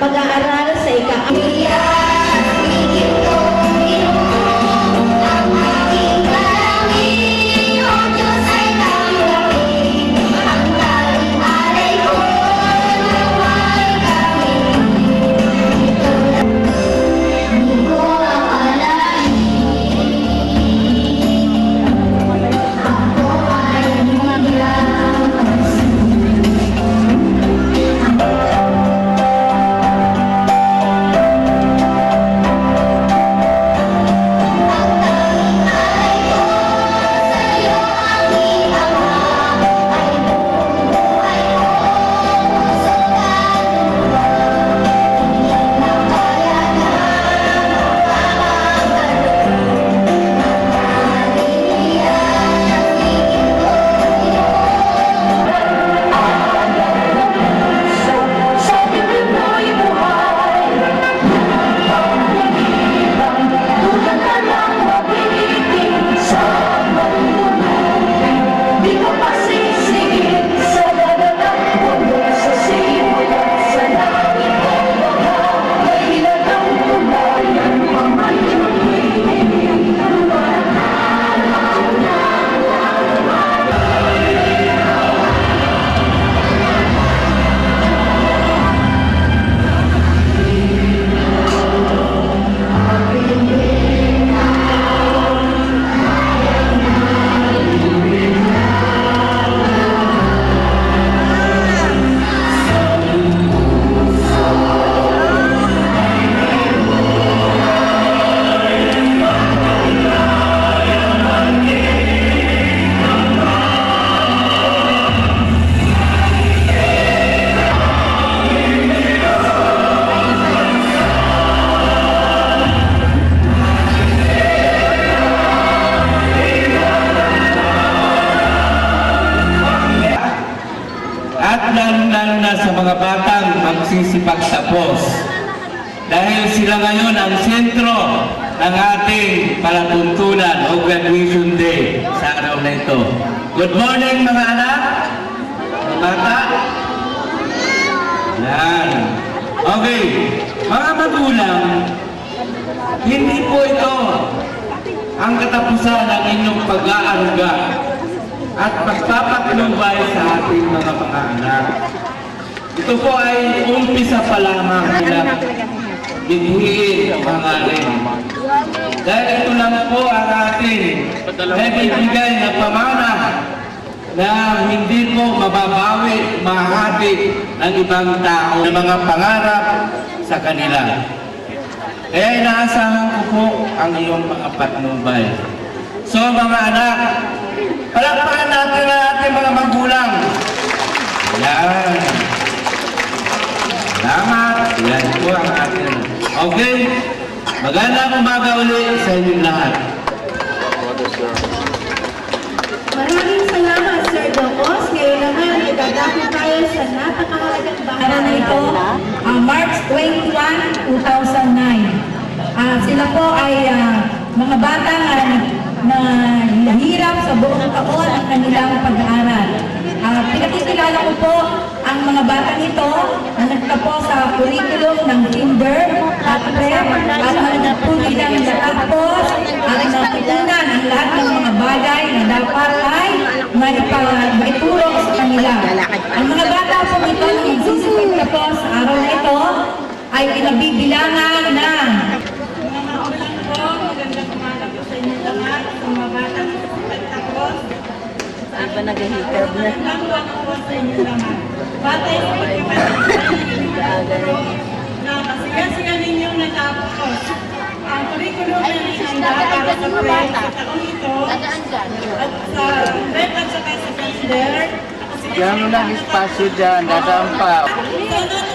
pag-aaral sa lalo na sa mga batang magsisipagtapos. Dahil sila ngayon ang sentro ng ating palatuntunan o graduation day sa araw na ito. Good morning mga anak, mga bata. Yan. Okay, mga magulang, hindi po ito ang katapusan ng inyong pag-aaruga at pagpapatnubay sa ating mga anak. Ito po ay umpisa pa lamang nila bighiin ang hangarin. Dahil ito lang po ang ating naibibigay na pamana na hindi po mababawi, mahati ng ibang tao na mga pangarap sa kanila. Kaya inaasahan ko po ang iyong mga patnubay. So mga anak, palakpakan natin ang ating mga magulang. Yan. Salamat. Yan po ang ating. Okay. Magandang umaga ulit sa inyong lahat. Maraming salamat, Sir Docos. Ngayon naman, idadako tayo sa napakahalagang bahana na ito, March 21, 2009. Sila po ay mga bata na nahirap sa buong taon ang kanilang pag-aaral. Pinakikilala ko po ang mga batang ito na nagtapos sa curriculum ng kinder at prep at nagpuli ng natapos at natutunan ang lahat ng mga bagay na dapat ay maituro sa kanila. Ang mga bata po ito na magsisipag tapos sa araw na ito ay pinabibilangan ng mga magulang po. Magandang umaga po sa inyo lahat. Sa mga batang tapos Saan ba nag-hikab na? sa inyo naman. Batay sa pagkakasal na kasiya-siya ninyong natapos. Ang curriculum na nisanda para sa prep sa taong ito at sa prep at sa kinder. Diyan mo lang espasyo dyan, dadaan pa. Sunod